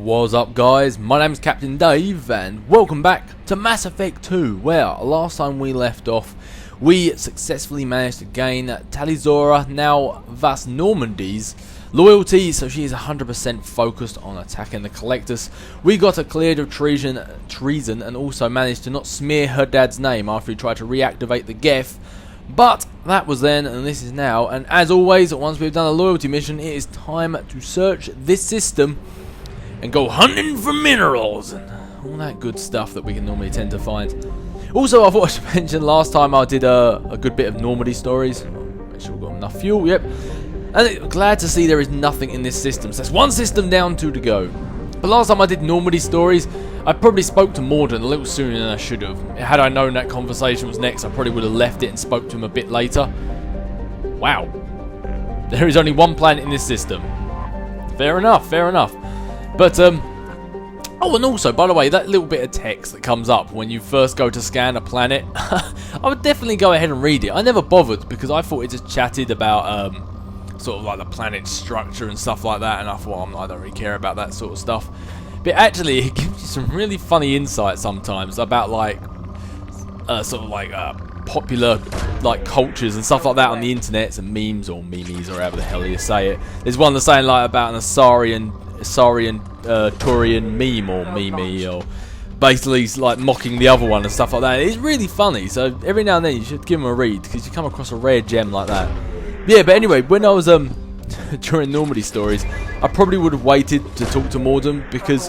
What's up guys, my name's Captain Dave and welcome back to Mass Effect 2, where last time we left off we successfully managed to gain Talizora, now Vas Normandy's loyalty, so she is 100% focused on attacking the Collectors. We got her cleared of treason and also managed to not smear her dad's name after he tried to reactivate the Geth. But that was then and this is now, and as always, once we've done a loyalty mission, it is time to search this system and go hunting for minerals and all that good stuff that we can normally tend to find. Also, I thought I should mention last time I did a good bit of Normandy stories. Make sure we've got enough fuel, yep. And glad to see there is nothing in this system. So that's one system down, two to go. But last time I did Normandy stories, I probably spoke to Morden a little sooner than I should have. Had I known that conversation was next, I probably would have left it and spoke to him a bit later. Wow. There is only one planet in this system. Fair enough, fair enough. But, oh, and also, by the way, that little bit of text that comes up when you first go to scan a planet, I would definitely go ahead and read it. I never bothered because I thought it just chatted about, sort of like the planet's structure and stuff like that, and I thought, I don't really care about that sort of stuff. But actually, it gives you some really funny insight sometimes about, like, sort of like, popular, like, cultures and stuff like that on the internet, and memes or memes or however the hell you say it. There's one that's saying, like, about an Asarian Turian meme or meme, or basically like mocking the other one and stuff like that. It's really funny, so every now and then you should give them a read because you come across a rare gem like that. Yeah, but anyway, when I was during Normandy stories, I probably would have waited to talk to Morden, because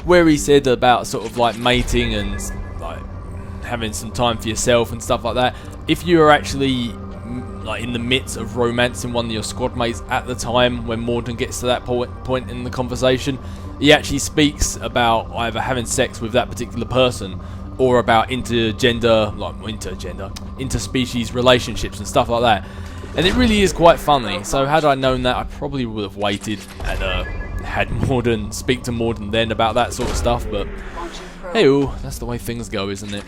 where he said about sort of like mating and like having some time for yourself and stuff like that, if you are actually like in the midst of romancing one of your squad mates at the time when Morden gets to that point in the conversation, he actually speaks about either having sex with that particular person or about interspecies relationships and stuff like that. And it really is quite funny. So had I known that, I probably would have waited and had Morden speak to Morden then about that sort of stuff. But hey, that's the way things go, isn't it?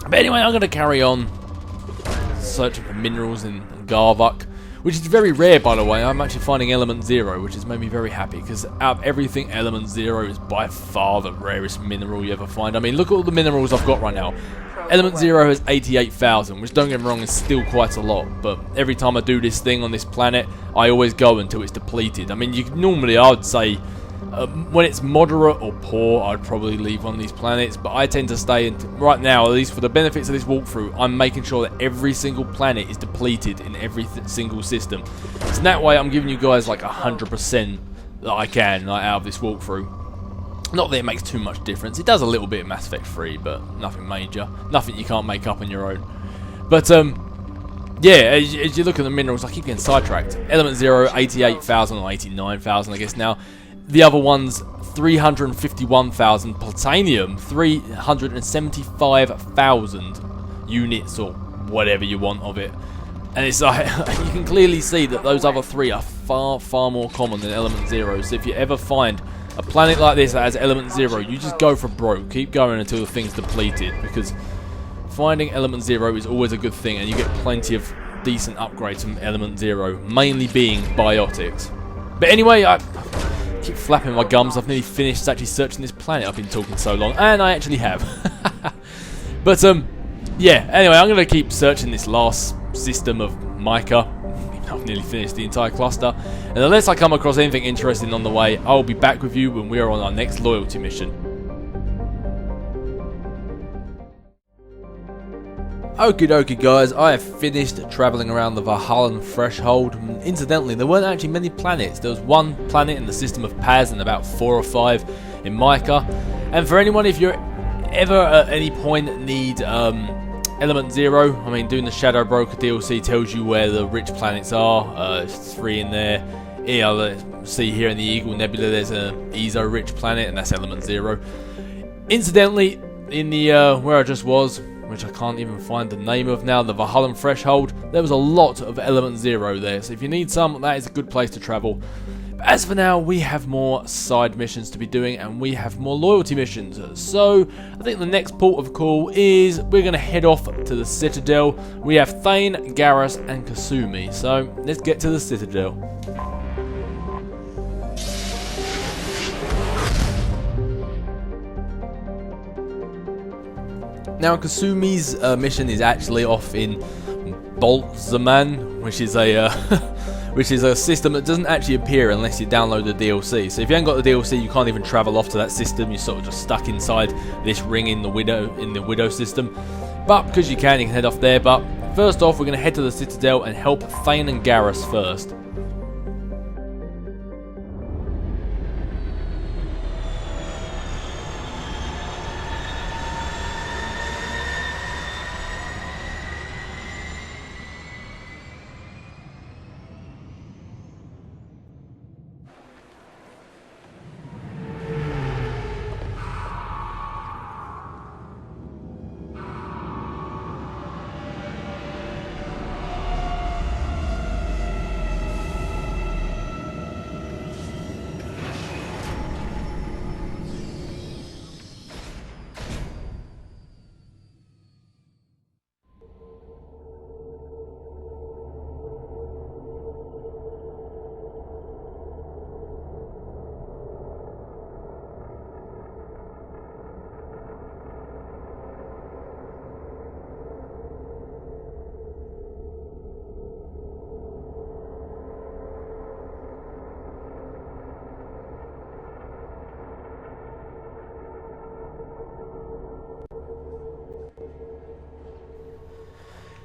But anyway, I'm going to carry on searching for minerals in Garvuk, which is very rare, by the way. I'm actually finding Element 0, which has made me very happy, because out of everything, Element 0 is by far the rarest mineral you ever find. I mean, look at all the minerals I've got right now. Element 0 has 88,000, which, don't get me wrong, is still quite a lot, but every time I do this thing on this planet, I always go until it's depleted. I mean, normally I would say when it's moderate or poor, I'd probably leave one of these planets, but I tend to stay right now, at least for the benefits of this walkthrough, I'm making sure that every single planet is depleted in every single system. So that way I'm giving you guys like 100% that I can out of this walkthrough. Not that it makes too much difference. It does a little bit in Mass Effect 3, but nothing major. Nothing you can't make up on your own. But, yeah, as you look at the minerals, I keep getting sidetracked. Element 0, 88,000 or 89,000, I guess now. The other one's 351,000. Plutonium, 375,000 units or whatever you want of it. And it's like, you can clearly see that those other three are far, far more common than Element 0. So if you ever find a planet like this that has Element 0, you just go for broke. Keep going until the thing's depleted, because finding Element 0 is always a good thing, and you get plenty of decent upgrades from Element 0, mainly being biotics. But anyway, I keep flapping my gums. I've nearly finished actually searching this planet. I've been talking so long, and I actually have. But yeah, anyway, I'm going to keep searching this last system of Micah. I've nearly finished the entire cluster, and unless I come across anything interesting on the way, I'll be back with you when we are on our next loyalty mission. Okie dokie guys, I have finished travelling around the Valhallan threshold. Incidentally, there weren't actually many planets. There was one planet in the system of Paz and about 4 or 5 in Micah. And for anyone, if you're ever at any point need Element 0, I mean, doing the Shadow Broker DLC tells you where the rich planets are. There's 3 in there. Yeah, let's see here in the Eagle Nebula, there's an ESO-rich planet, and that's Element 0. Incidentally, in the where I just was, which I can't even find the name of now, the Valhallan Threshold, there was a lot of Element 0 there. So if you need some, that is a good place to travel. As for now, we have more side missions to be doing, and we have more loyalty missions. So I think the next port of call is we're going to head off to the Citadel. We have Thane, Garrus, and Kasumi. So let's get to the Citadel. Now, Kasumi's mission is actually off in Boltzaman, which is a which is a system that doesn't actually appear unless you download the DLC. So if you haven't got the DLC, you can't even travel off to that system. You're sort of just stuck inside this ring in the Widow system. But because you can head off there. But first off, we're going to head to the Citadel and help Thane and Garrus first.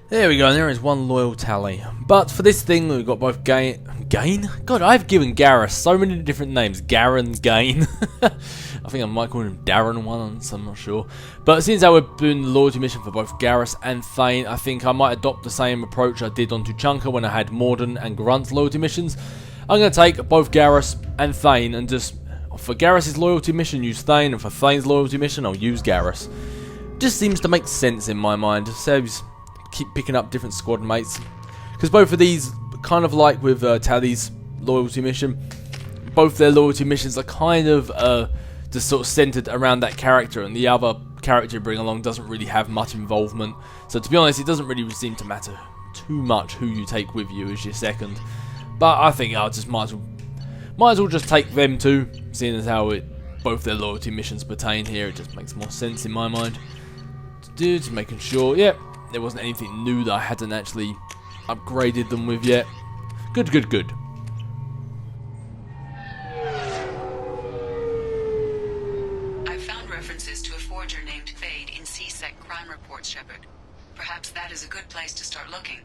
There we go, and there is one loyal tally. But for this thing, we've got both Gain? God, I've given Garrus so many different names. Garen, Gain. I think I might call him Darren once, I'm not sure. But since I would doing the loyalty mission for both Garrus and Thane, I think I might adopt the same approach I did on Tuchanka when I had Morden and Grunt's loyalty missions. I'm going to take both Garrus and Thane and just, for Garrus' loyalty mission, use Thane, and for Thane's loyalty mission, I'll use Garrus. Just seems to make sense in my mind. Saves keep picking up different squad mates, because both of these, kind of like with Tally's loyalty mission, both their loyalty missions are kind of just sort of centered around that character, and the other character you bring along doesn't really have much involvement. So to be honest, it doesn't really seem to matter too much who you take with you as your second. But I think I just might as well just take them too, seeing as how both their loyalty missions pertain here. It just makes more sense in my mind. Just making sure, yeah, there wasn't anything new that I hadn't actually upgraded them with yet. Good. I've found references to a forger named Fade in C-Sec crime reports, Shepard. Perhaps that is a good place to start looking.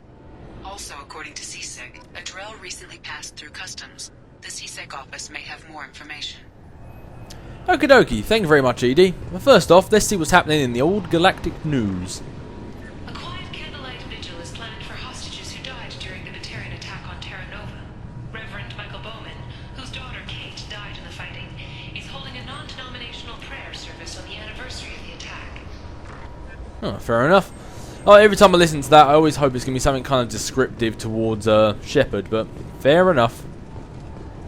Also, according to C-Sec, a Drell recently passed through customs. The C-Sec office may have more information. Okie dokie, thank you very much, Edie. But first off, let's see what's happening in the old galactic news. A quiet candlelight vigil is planned for hostages who died during the Batarian attack on Terra Nova. Reverend Michael Bowman, whose daughter Kate died in the fighting, is holding a non-denominational prayer service on the anniversary of the attack. Oh, fair enough. Oh, every time I listen to that, I always hope it's going to be something kind of descriptive towards Shepard, but fair enough.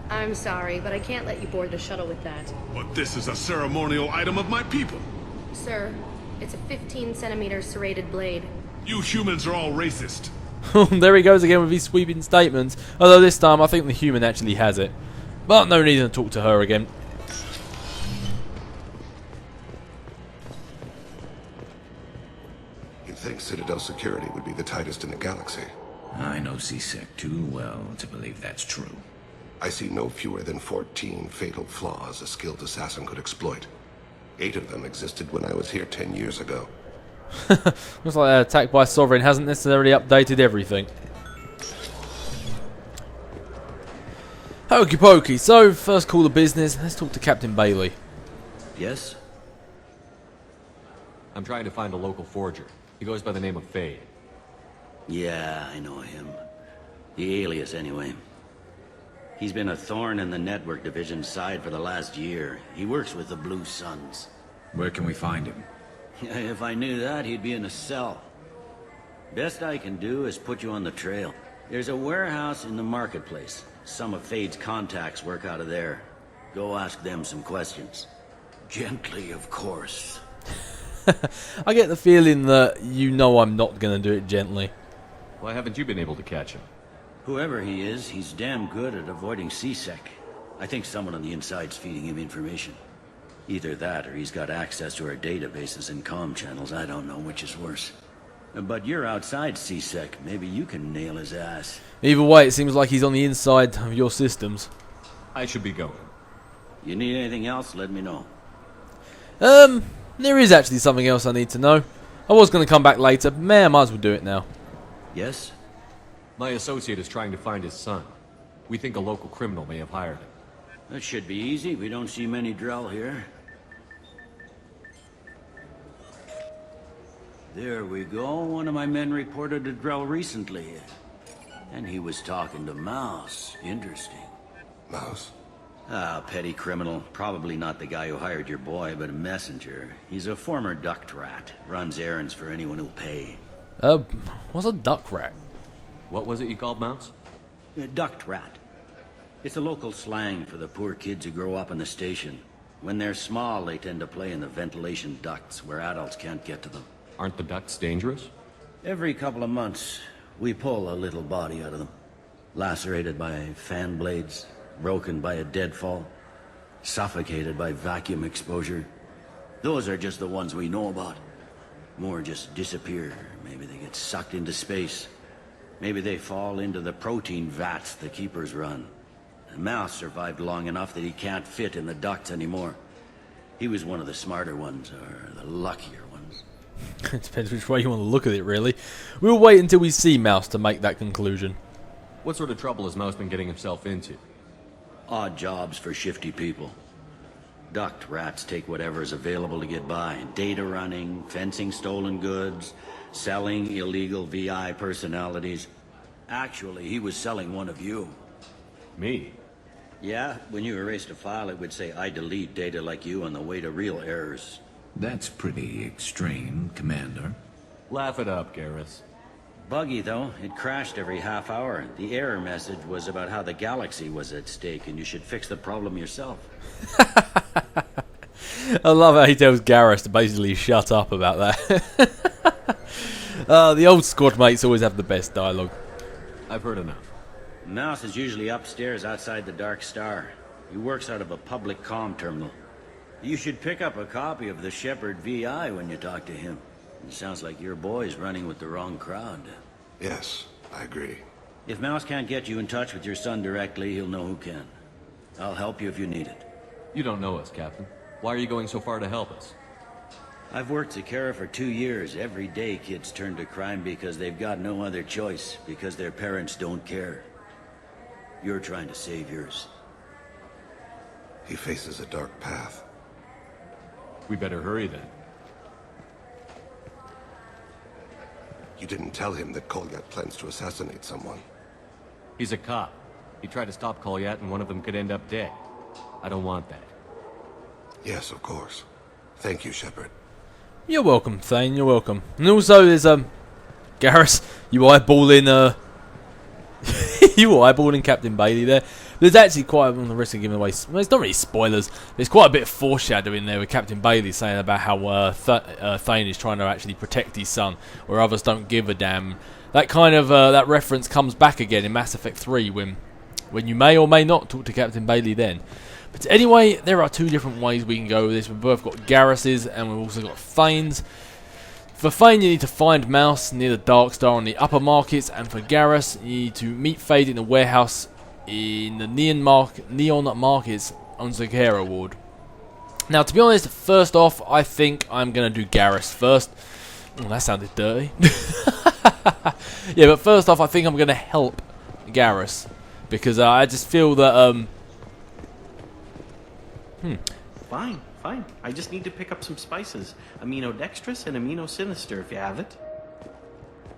I'm sorry, but I can't let you board the shuttle with that. But this is a ceremonial item of my people. Sir, it's a 15-centimeter serrated blade. You humans are all racist. There he goes again with his sweeping statements. Although this time, I think the human actually has it. But no need to talk to her again. You'd think Citadel security would be the tightest in the galaxy. I know C-Sec too well to believe that's true. I see no fewer than 14 fatal flaws a skilled assassin could exploit. 8 of them existed when I was here 10 years ago. Looks like that attack by Sovereign hasn't necessarily updated everything. Hokey pokey, so first call of business, let's talk to Captain Bailey. Yes? I'm trying to find a local forger. He goes by the name of Fade. Yeah, I know him. The alias, anyway. He's been a thorn in the network division's side for the last year. He works with the Blue Suns. Where can we find him? If I knew that, he'd be in a cell. Best I can do is put you on the trail. There's a warehouse in the marketplace. Some of Fade's contacts work out of there. Go ask them some questions. Gently, of course. I get the feeling that you know I'm not going to do it gently. Why haven't you been able to catch him? Whoever he is, he's damn good at avoiding C-Sec. I think someone on the inside's feeding him information. Either that or he's got access to our databases and comm channels. I don't know which is worse. But you're outside CSEC. Maybe you can nail his ass. Either way, it seems like he's on the inside of your systems. I should be going. You need anything else, let me know. There is actually something else I need to know. I was going to come back later, but man, I might as well do it now. Yes? My associate is trying to find his son. We think a local criminal may have hired him. That should be easy. We don't see many Drell here. There we go. One of my men reported a Drell recently. And he was talking to Mouse. Interesting. Mouse? Ah, petty criminal. Probably not the guy who hired your boy, but a messenger. He's a former duct rat. Runs errands for anyone who'll pay. What's a duck rat? What was it you called Mouse? A duct rat. It's a local slang for the poor kids who grow up in the station. When they're small, they tend to play in the ventilation ducts where adults can't get to them. Aren't the ducts dangerous? Every couple of months, we pull a little body out of them. Lacerated by fan blades, broken by a deadfall, suffocated by vacuum exposure. Those are just the ones we know about. More just disappear. Maybe they get sucked into space. Maybe they fall into the protein vats the keepers run. And Mouse survived long enough that he can't fit in the ducts anymore. He was one of the smarter ones, or the luckier ones. It depends which way you want to look at it, really. We'll wait until we see Mouse to make that conclusion. What sort of trouble has Mouse been getting himself into? Odd jobs for shifty people. Duct rats take whatever is available to get by. Data running, fencing stolen goods, selling illegal VI personalities. Actually, he was selling one of you. Me? Yeah, when you erased a file, it would say, I delete data like you on the way to real errors. That's pretty extreme, Commander. Laugh it up, Garrus. Buggy, though. It crashed every half hour. The error message was about how the galaxy was at stake, and you should fix the problem yourself. I love how he tells Garrus to basically shut up about that. The old squad mates always have the best dialogue. I've heard enough. Mouse is usually upstairs outside the Dark Star. He works out of a public comm terminal. You should pick up a copy of the Shepherd VI when you talk to him. It sounds like your boy's running with the wrong crowd. Yes, I agree. If Mouse can't get you in touch with your son directly, he'll know who can. I'll help you if you need it. You don't know us, Captain. Why are you going so far to help us? I've worked at Kara for 2 years. Every day kids turn to crime because they've got no other choice, because their parents don't care. You're trying to save yours. He faces a dark path. We better hurry then. You didn't tell him that Kolyat plans to assassinate someone. He's a cop. He tried to stop Kolyat and one of them could end up dead. I don't want that. Yes, of course. Thank you, Shepard. You're welcome, Thane, you're welcome. And also there's, Garrus, you eyeballing, you were eyeballing Captain Bailey there. There's actually quite on the risk of giving away. Well, it's not really spoilers. There's quite a bit of foreshadowing there with Captain Bailey saying about how Thane is trying to actually protect his son, where others don't give a damn. That kind of that reference comes back again in Mass Effect 3 when you may or may not talk to Captain Bailey then. But anyway, there are two different ways we can go with this. We've both got Garrus's and we've also got Thane's. For Thane, you need to find Mouse near the Dark Star on the upper markets, and for Garrus, you need to meet Fade in the warehouse in the neon markets on Zakera Ward. Now, to be honest, first off, I think I'm going to do Garrus first. Oh, that sounded dirty. Yeah, but first off, I think I'm going to help Garrus, because I just feel that... Fine. I just need to pick up some spices. Aminodextrous and aminosinister, if you have it.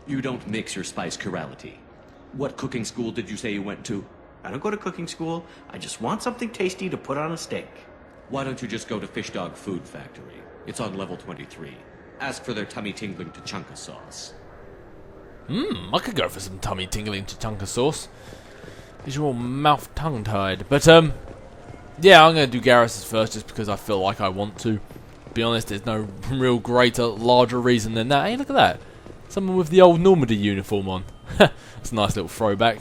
You don't mix your spice chirality. What cooking school did you say you went to? I don't go to cooking school. I just want something tasty to put on a steak. Why don't you just go to Fish Dog Food Factory? It's on level 23. Ask for their tummy-tingling tachanka sauce. I could go for some tummy-tingling tachanka sauce. Because you're all mouth tongue-tied. But, yeah, I'm going to do Garrus's first just because I feel like I want to. Be honest, there's no real greater, larger reason than that. Hey, look at that. Someone with the old Normandy uniform on. That's a nice little throwback.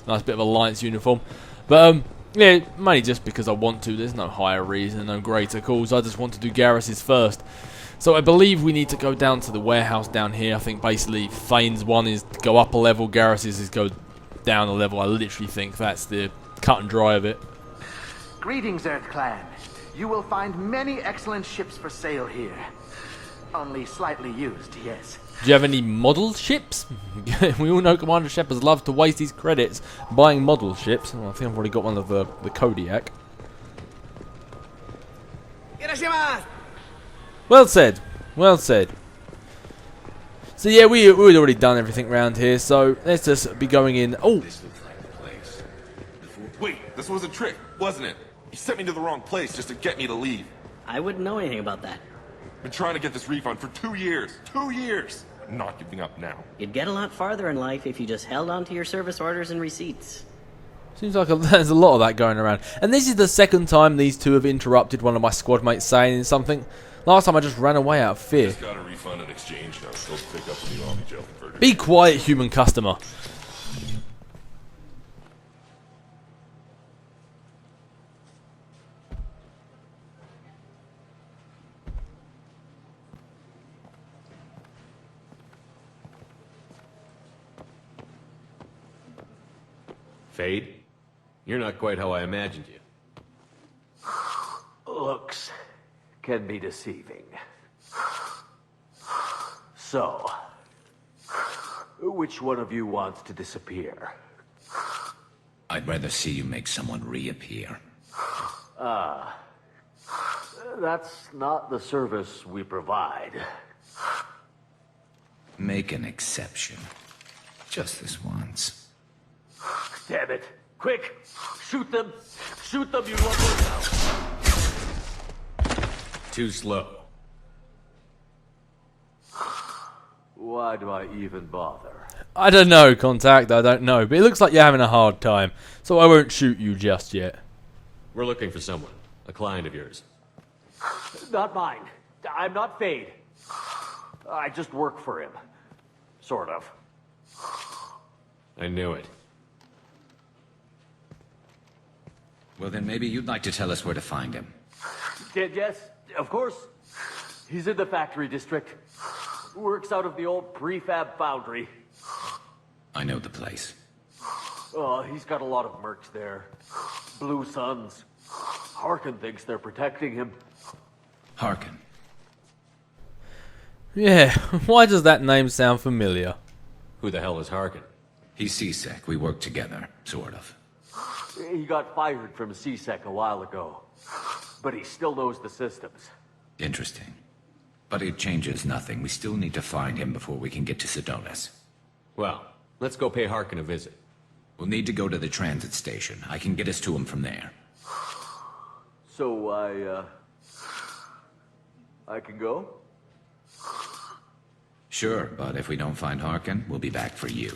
Nice bit of Alliance uniform. But, Yeah, mainly just because I want to. There's no higher reason, no greater cause. I just want to do Garrus's first. So I believe we need to go down to the warehouse down here. I think basically Fane's one is to go up a level, Garrus's is go down a level. I literally think that's the cut and dry of it. Greetings, Earth Clan. You will find many excellent ships for sale here. Only slightly used, yes. Do you have any model ships? We all know Commander Shepard loves to waste his credits buying model ships. Oh, I think I've already got one of the Kodiak. Well said. Well said. So yeah, we'd already done everything around here, so let's just be going in. Oh! This looks like the place. Wait, this was a trick, wasn't it? You sent me to the wrong place just to get me to leave. I wouldn't know anything about that. Been trying to get this refund for 2 years. 2 years! I'm not giving up now. You'd get a lot farther in life if you just held on to your service orders and receipts. Seems like there's a lot of that going around. And this is the second time these two have interrupted one of my squad mates saying something. Last time I just ran away out of fear. Just got a refund and exchange now. Still pick up a new army gel converter. Be quiet, human customer. Fade? You're not quite how I imagined you. Looks can be deceiving. So, which one of you wants to disappear? I'd rather see you make someone reappear. That's not the service we provide. Make an exception. Just this once. Damn it. Quick! Shoot them! Shoot them, you lumberjacks! Too slow. Why do I even bother? I don't know, Contact, I don't know. But it looks like you're having a hard time. So I won't shoot you just yet. We're looking for someone. A client of yours. Not mine. I'm not Fade. I just work for him. Sort of. I knew it. Well, then maybe you'd like to tell us where to find him. Yes, of course. He's in the factory district. Works out of the old prefab foundry. I know the place. Oh, he's got a lot of mercs there. Blue Suns. Harkin thinks they're protecting him. Harkin. Yeah, why does that name sound familiar? Who the hell is Harkin? He's CSEC. We work together, sort of. He got fired from CSEC a while ago. But he still knows the systems. Interesting. But it changes nothing. We still need to find him before we can get to Sedonis. Well, let's go pay Harkin a visit. We'll need to go to the transit station. I can get us to him from there. So I can go? Sure, but if we don't find Harkin, we'll be back for you.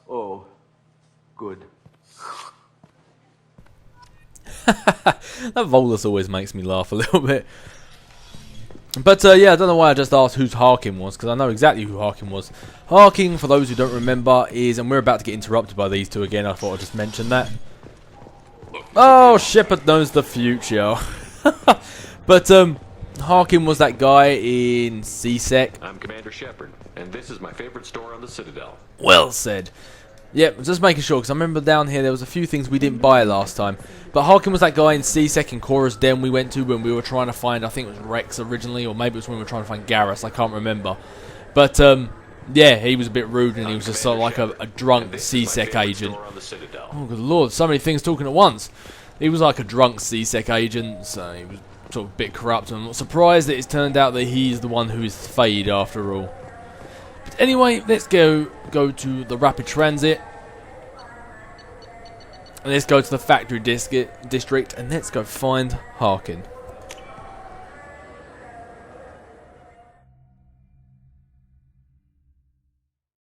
Oh, good. That Volus always makes me laugh a little bit. But yeah, I don't know why I just asked who Harkin was, because I know exactly who Harkin was. Harkin, for those who don't remember, is, and we're about to get interrupted by these two again, I thought I'd just mention that. Oh, Shepard knows the future. But Harkin was that guy in CSEC. I'm Commander Shepard, and this is my favorite store on the Citadel. Well said. Yep, just making sure, because I remember down here there was a few things we didn't buy last time. But Harkin was that guy in CSEC and Cora's Den we went to when we were trying to find, I think it was Rex originally, or maybe it was when we were trying to find Garrus, I can't remember. But, yeah, he was a bit rude and he was just sort of like a drunk CSEC agent. Oh, good lord, so many things talking at once. He was like a drunk CSEC agent, so he was sort of a bit corrupt. I'm not surprised that it's turned out that he's the one who is Fade after all. But anyway, let's go to the rapid transit. And let's go to the factory district and let's go find Harkin.